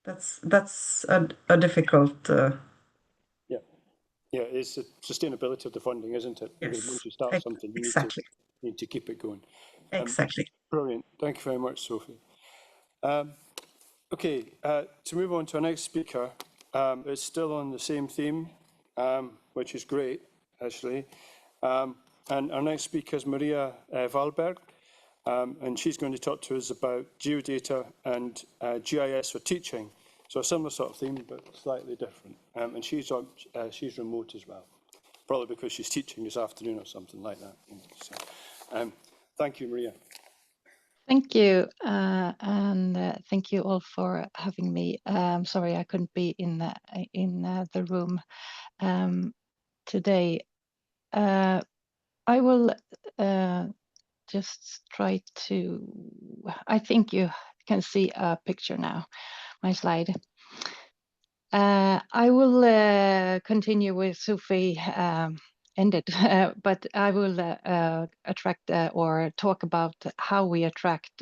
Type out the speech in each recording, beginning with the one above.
That's a difficult. Yeah, yeah, it's the sustainability of the funding, isn't it? Because Yes, once you start something, you exactly, need to keep it going. exactly. Brilliant. Thank you very much, Sophie. Okay, to move on to our next speaker, it's still on the same theme, which is great, actually. And our next speaker is Maria Vallberg, and she's going to talk to us about geodata and GIS for teaching. So a similar sort of theme, but slightly different. And she's remote as well, probably because she's teaching this afternoon or something like that. So, thank you, Maria. Thank you, and thank you all for having me. Sorry I couldn't be in the room today. I will just try to. I think you can see a picture now. My slide. I will continue with Sophie ended, but I will attract or talk about how we attract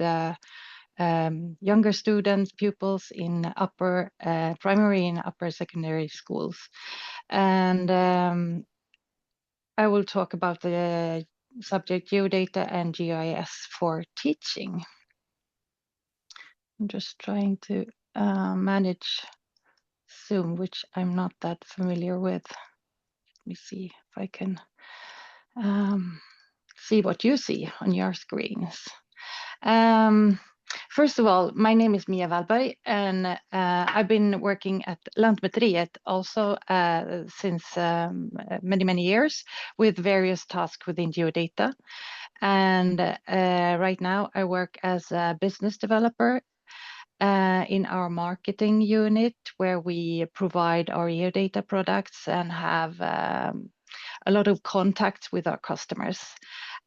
younger students, pupils in upper primary and upper secondary schools. And I will talk about the subject geodata and GIS for teaching. I'm just trying to manage Zoom, which I'm not that familiar with. Let me see if I can see what you see on your screens. First of all, my name is Mia Vallberg, and I've been working at Lantmäteriet also since many years with various tasks within geodata. And right now I work as a business developer in our marketing unit, where we provide our geodata products and have a lot of contacts with our customers.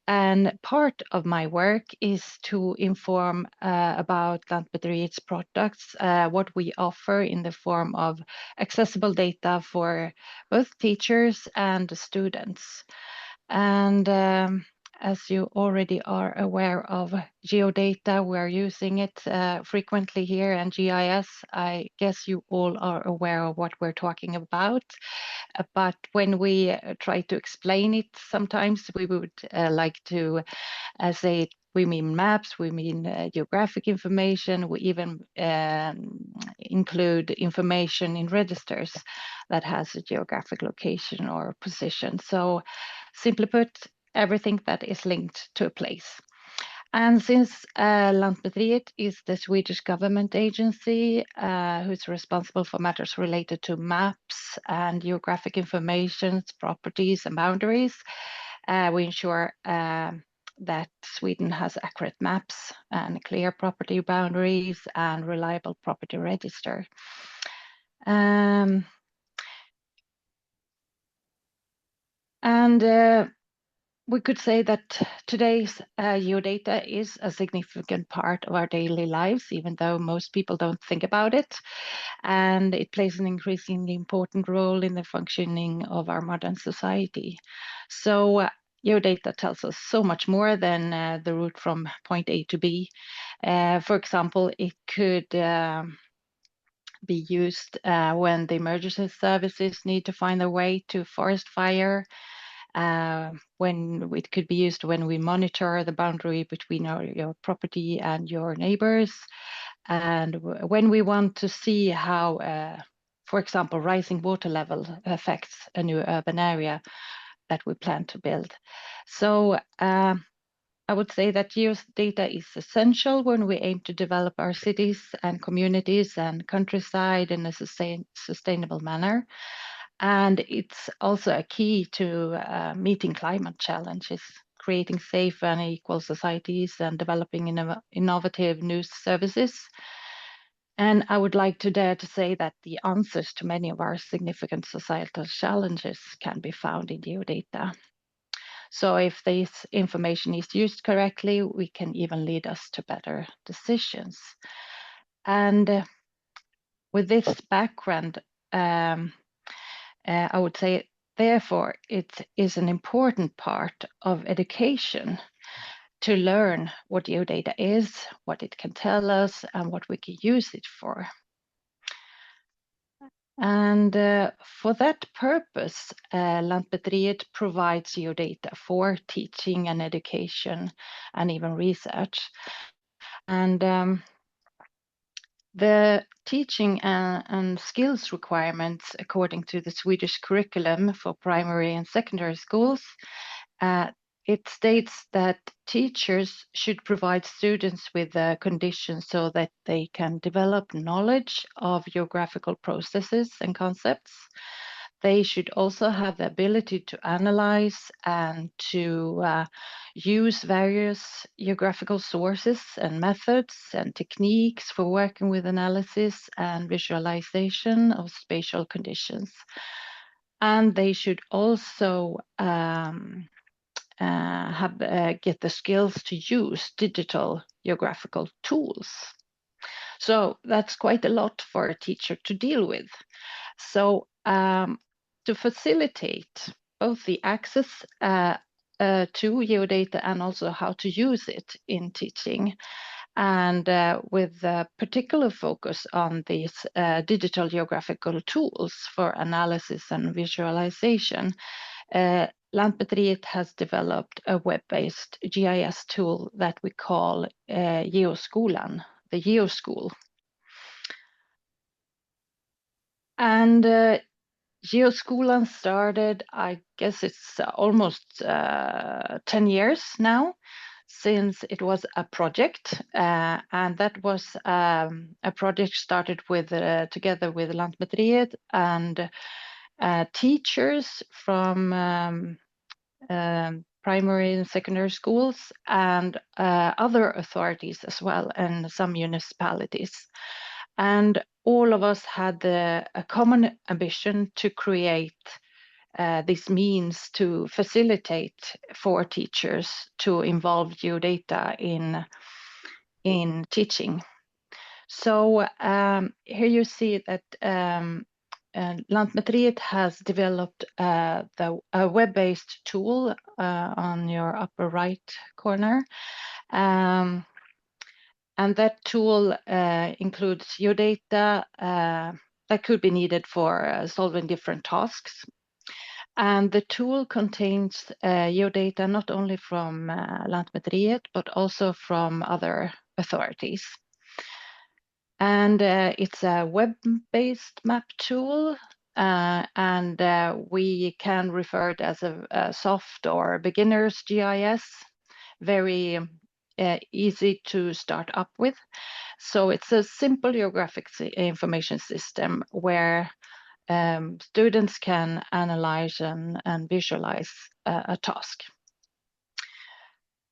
And part of my work is to inform about Lantmäteriet's products, what we offer in the form of accessible data for both teachers and students. And as you already are aware of geodata, we're using it frequently here, and GIS, I guess you all are aware of what we're talking about. But when we try to explain it, sometimes we would like to say we mean maps, we mean geographic information, we even include information in registers that has a geographic location or position. So simply put, everything that is linked to a place. And since Lantmäteriet is the Swedish government agency who's responsible for matters related to maps and geographic information, properties and boundaries, we ensure that Sweden has accurate maps and clear property boundaries and reliable property register. We could say that today's geodata is a significant part of our daily lives, even though most people don't think about it. And it plays an increasingly important role in the functioning of our modern society. So geodata tells us so much more than the route from point A to B. For example, it could be used when the emergency services need to find their way to forest fire, when it could be used when we monitor the boundary between your property and your neighbors, and when we want to see how, for example, rising water level affects a new urban area that we plan to build. So I would say that geodata is essential when we aim to develop our cities and communities and countryside in a sustainable manner. And it's also a key to meeting climate challenges, creating safe and equal societies, and developing innovative new services. And I would like to dare to say that the answers to many of our significant societal challenges can be found in geodata. So if this information is used correctly, we can even lead us to better decisions. And with this background, I would say, therefore, it is an important part of education to learn what geodata is, what it can tell us, and what we can use it for. And for that purpose, Lantmäteriet provides geodata for teaching and education and even research. And the teaching and skills requirements according to the Swedish curriculum for primary and secondary schools, it states that teachers should provide students with conditions so that they can develop knowledge of geographical processes and concepts. They should also have the ability to analyze and to use various geographical sources and methods and techniques for working with analysis and visualization of spatial conditions. And they should also get the skills to use digital geographical tools. So that's quite a lot for a teacher to deal with. So to facilitate both the access to geodata and also how to use it in teaching, and with a particular focus on these digital geographical tools for analysis and visualization, Lantmäteriet has developed a web-based GIS tool that we call Geoskolan, the Geoschool. And Geoskolan started, I guess it's almost 10 years now, since it was a project, and that was a project started with together with Lantmäteriet and teachers from primary and secondary schools and other authorities as well, and some municipalities. And all of us had a common ambition to create this means to facilitate for teachers to involve geodata in teaching. So here you see that Lantmäteriet has developed a web-based tool on your upper right corner. And that tool includes geodata that could be needed for solving different tasks. And the tool contains geodata not only from Lantmäteriet, but also from other authorities. And it's a web-based map tool, and we can refer it as a soft or beginner's GIS, very easy to start up with. So it's a simple geographic information system where students can analyze and visualize a task.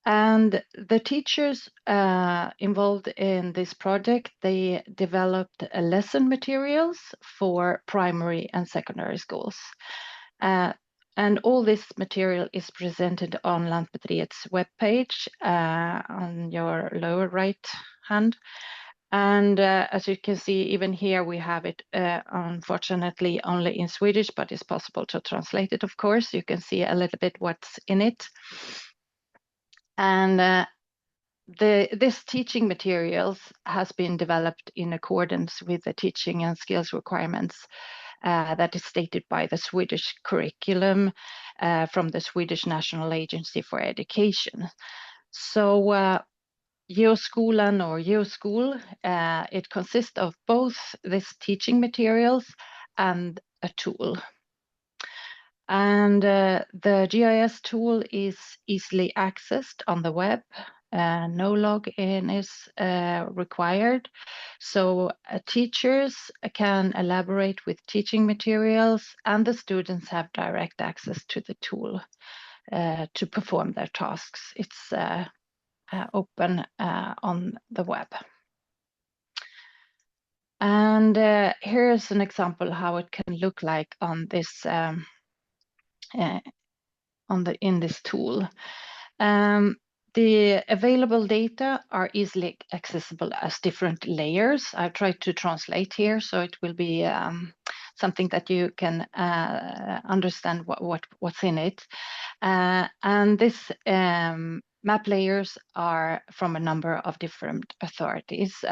And the teachers involved in this project, they developed lesson materials for primary and secondary schools. And all this material is presented on Lantmäteriet's webpage on your lower right hand. And as you can see, even here we have it, unfortunately, only in Swedish, but it's possible to translate it, of course. You can see a little bit what's in it. And this teaching materials has been developed in accordance with the teaching and skills requirements that is stated by the Swedish curriculum from the Swedish National Agency for Education. So Geoskolan or Geoschool, it consists of both this teaching materials and a tool. And the GIS tool is easily accessed on the web. No login is required. So teachers can elaborate with teaching materials, and the students have direct access to the tool to perform their tasks. It's open on the web. And here's an example how it can look like on this in this tool. The available data are easily accessible as different layers. I've tried to translate here, so it will be something that you can understand what's in it. And this map layers are from a number of different authorities.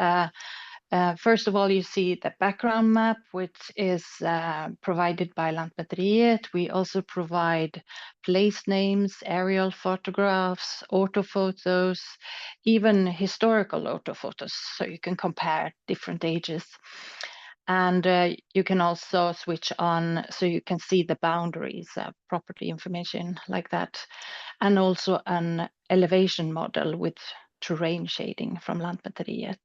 First of all, you see the background map, which is provided by Lantmäteriet. We also provide place names, aerial photographs, orthophotos, even historical orthophotos, so you can compare different ages. And you can also switch on so you can see the boundaries, property information like that, and also an elevation model with terrain shading from Lantmäteriet.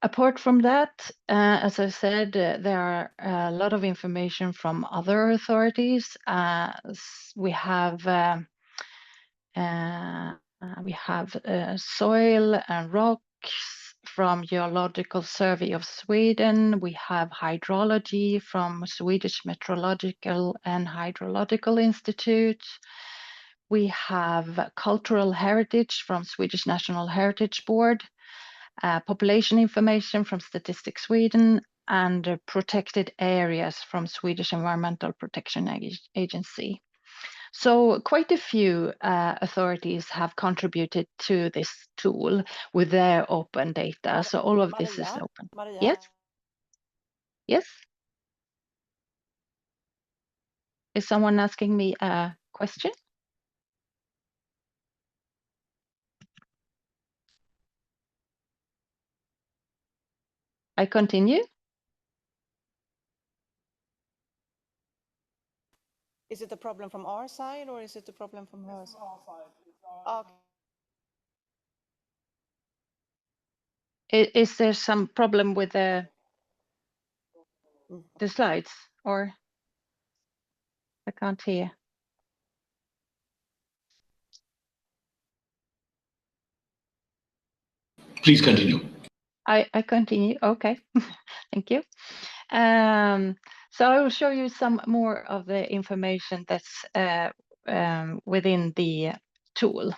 Apart from that, as I said, there are a lot of information from other authorities. We have soil and rocks from Geological Survey of Sweden. We have hydrology from Swedish Meteorological and Hydrological Institute. We have cultural heritage from Swedish National Heritage Board, population information from Statistics Sweden, and protected areas from Swedish Environmental Protection Agency. So quite a few authorities have contributed to this tool with their open data. So all of this is open. Maria? Yes? Yes? Is someone asking me a question? I continue? Is it a problem from our side or is it a problem from her side? Okay. Is there some problem with the slides, or I can't hear? Please continue. I continue. Okay, thank you. So I will show you some more of the information that's within the tool.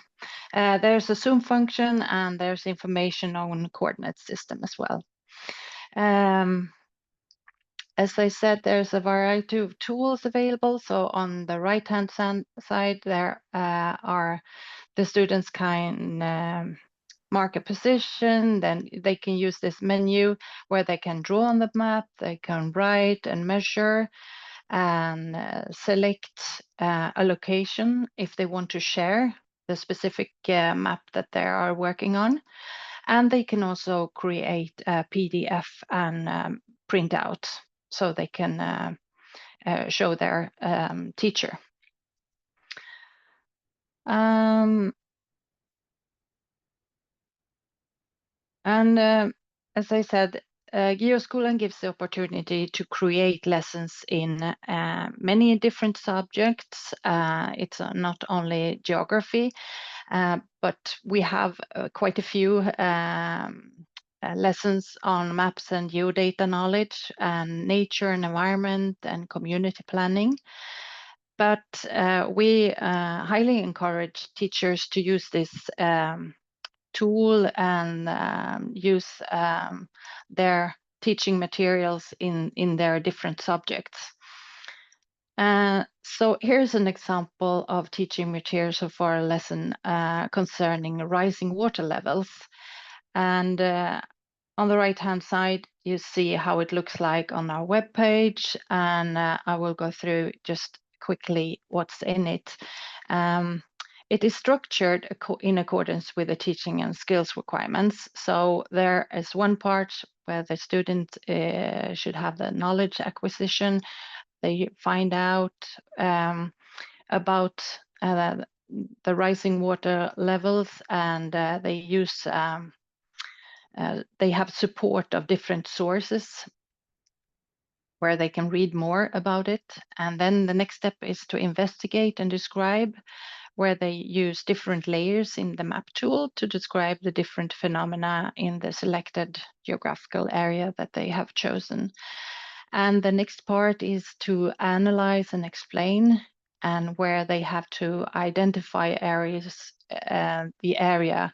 There's a zoom function and there's information on coordinate system as well. As I said, there's a variety of tools available. So on the right-hand side, there are the students can mark a position, then they can use this menu where they can draw on the map, they can write and measure and select a location if they want to share the specific map that they are working on. And they can also create a PDF and print out so they can show their teacher. As I said, Geoskolan gives the opportunity to create lessons in many different subjects. It's not only geography, but we have quite a few lessons on maps and geodata knowledge and nature and environment and community planning. But we highly encourage teachers to use this tool and use their teaching materials in their different subjects. So here's an example of teaching materials for a lesson concerning rising water levels. And on the right-hand side, you see how it looks like on our webpage, and I will go through just quickly what's in it. It is structured in accordance with the teaching and skills requirements. So there is one part where the student should have the knowledge acquisition. They find out about the rising water levels, and they use they have support of different sources where they can read more about it. And then the next step is to investigate and describe, where they use different layers in the map tool to describe the different phenomena in the selected geographical area that they have chosen. And the next part is to analyze and explain, and where they have to identify areas, the area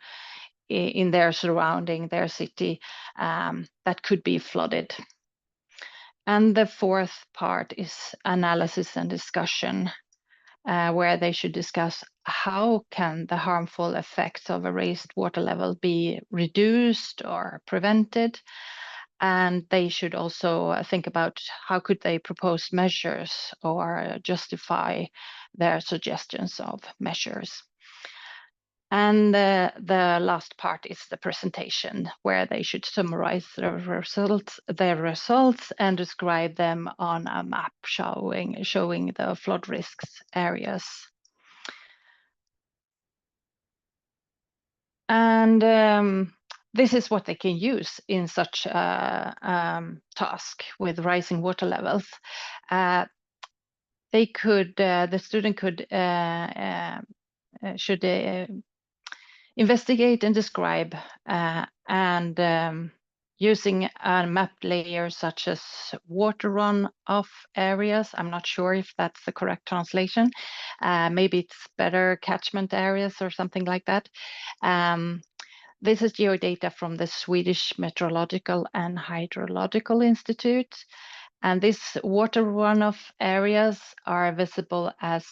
in their surrounding, their city, that could be flooded. And the fourth part is analysis and discussion, where they should discuss how can the harmful effects of a raised water level be reduced or prevented, And they should also think about how could they propose measures or justify their suggestions of measures. And the last part is the presentation, where they should summarize their results and describe them on a map showing the flood risks areas. And this is what they can use in such a task with rising water levels. The student should investigate and describe, and using a map layer such as water run-off areas. I'm not sure if that's the correct translation. Maybe it's better catchment areas or something like that. This is geodata from the Swedish Meteorological and Hydrological Institute. And these water runoff areas are visible as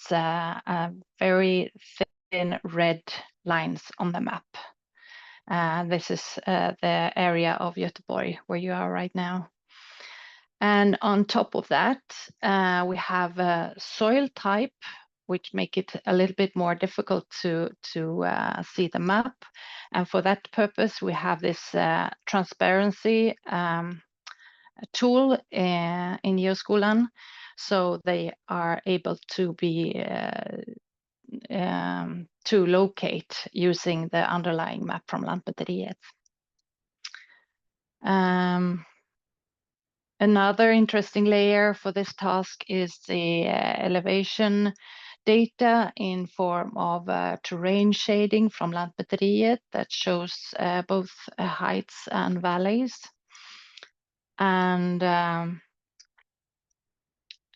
very thin red lines on the map. This is the area of Göteborg where you are right now. And on top of that, we have a soil type, which make it a little bit more difficult to see the map. And for that purpose, we have this transparency tool in Geoskolan, so they are able to be to locate using the underlying map from Lantmäteriet. Another interesting layer for this task is the elevation data in form of terrain shading from Lantmäteriet that shows both heights and valleys. And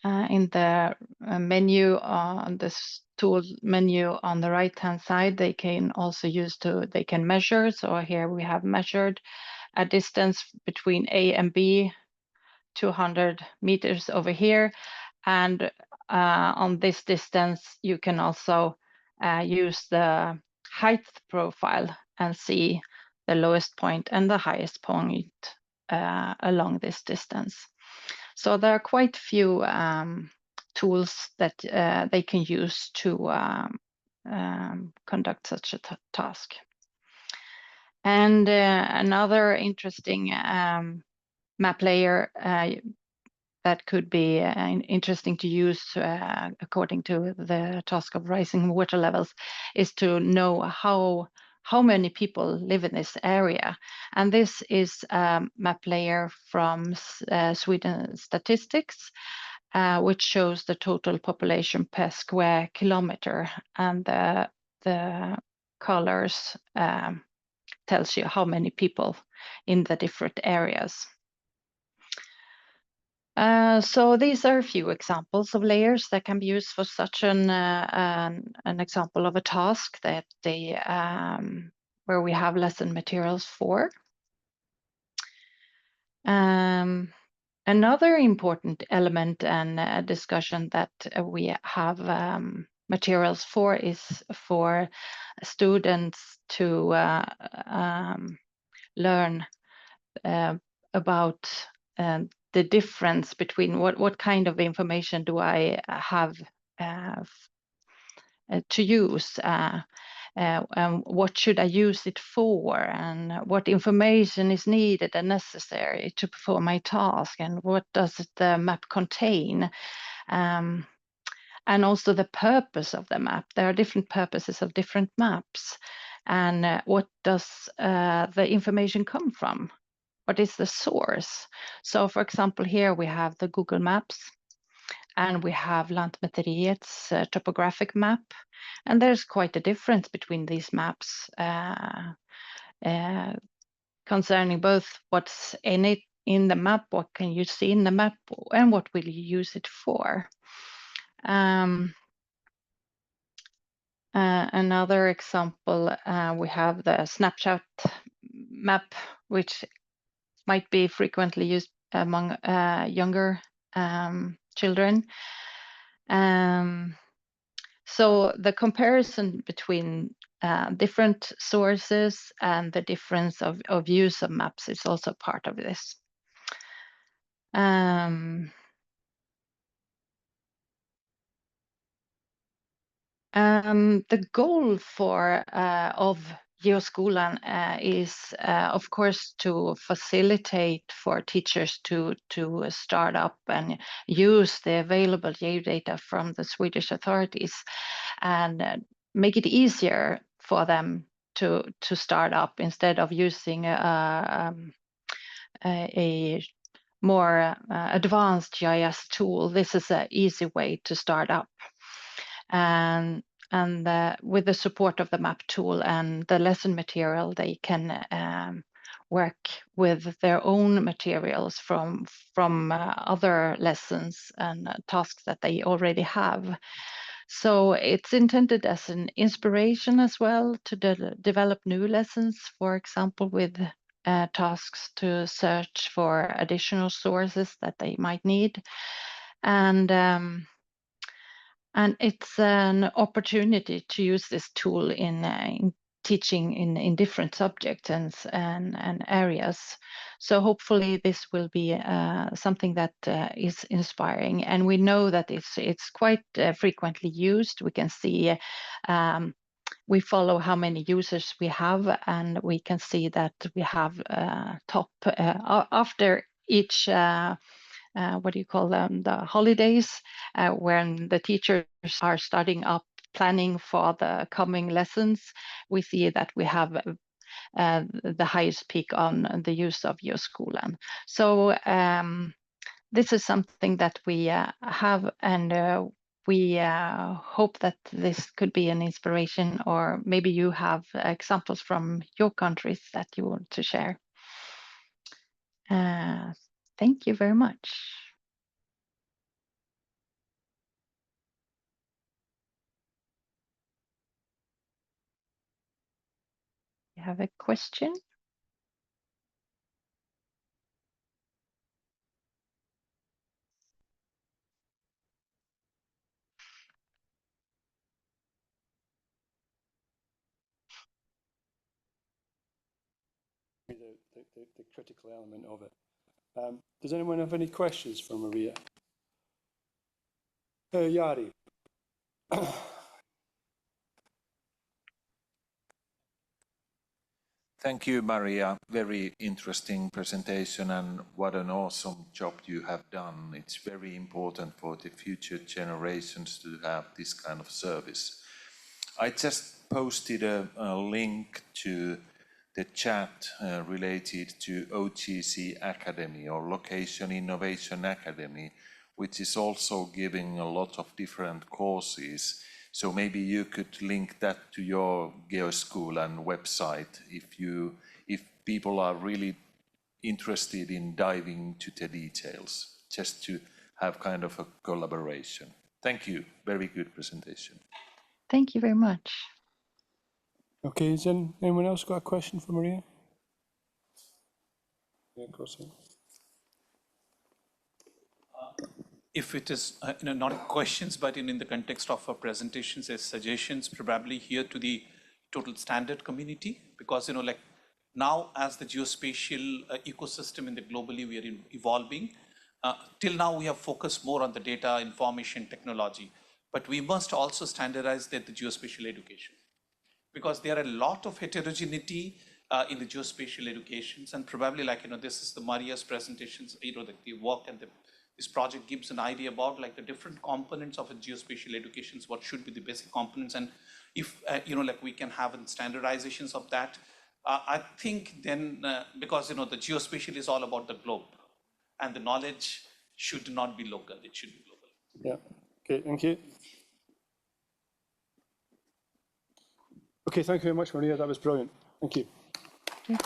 in the menu on this tool menu on the right hand side, they can also they can measure. So here we have measured a distance between A and B, 200 meters over here. And on this distance, you can also use the height profile and see the lowest point and the highest point along this distance. So there are quite few tools that they can use to conduct such a task. And another interesting map layer that could be interesting to use according to the task of rising water levels is to know how many people live in this area. And this is a map layer from Sweden Statistics, which shows the total population per square kilometer, and the colors tells you how many people in the different areas. So these are a few examples of layers that can be used for such an example of a task that they where we have lesson materials for. Another important element and discussion that we have materials for is for students to learn about the difference between what kind of information do I have to use, and what should I use it for, and what information is needed and necessary to perform my task, and what does the map contain, and also the purpose of the map. There are different purposes of different maps, and what does the information come from? What is the source? So for example, here we have the Google Maps, and we have Lantmäteriet's topographic map. And there's quite a difference between these maps concerning both what's in the map, what can you see in the map, and what will you use it for. Another example, we have the snapshot map, which might be frequently used among younger children. So the comparison between different sources and the difference of use of maps is also part of this. The goal of Geoskolan is, of course, to facilitate for teachers to start up and use the available geodata from the Swedish authorities, and make it easier for them to start up instead of using a more advanced GIS tool. This is an easy way to start up. And with the support of the map tool and the lesson material, they can work with their own materials from other lessons and tasks that they already have. So it's intended as an inspiration as well to develop new lessons, for example, with tasks to search for additional sources that they might need. And it's an opportunity to use this tool in teaching in different subjects and areas. So hopefully this will be something that is inspiring. And we know that it's quite frequently used. We can see, we follow how many users we have, and we can see that we have top after each what do you call them, the holidays, when the teachers are starting up planning for the coming lessons, we see that we have the highest peak on the use of Geoskolan. So this is something that we have, and we hope that this could be an inspiration, or maybe you have examples from your countries that you want to share. Thank you very much. You have a question? The critical element of it. Does anyone have any questions for Maria? Yari. Thank you, Maria. Very interesting presentation, and what an awesome job you have done. It's very important for the future generations to have this kind of service. I just posted a link to the chat related to OGC Academy, or Location Innovation Academy, which is also giving a lot of different courses. So maybe you could link that to your Geoskolan website if people are really interested in diving into the details, just to have kind of a collaboration. Thank you. Very good presentation. Thank you very much. Okay, has anyone else got a question for Maria? Yeah, of course. If it is not questions, but in the context of our presentations as suggestions, probably here to the total standard community, because like now as the geospatial ecosystem in the globally we are evolving, till now we have focused more on the data information technology, but we must also standardize the geospatial education, because there are a lot of heterogeneity in the geospatial educations, and probably this is the Maria's presentations, the work and this project gives an idea about the different components of a geospatial educations, what should be the basic components, and if we can have standardizations of that, I think then because the geospatial is all about the globe, and the knowledge should not be local, it should be global. Yeah. Okay, thank you. Okay, thank you very much, Maria. That was brilliant. Thank you. Okay.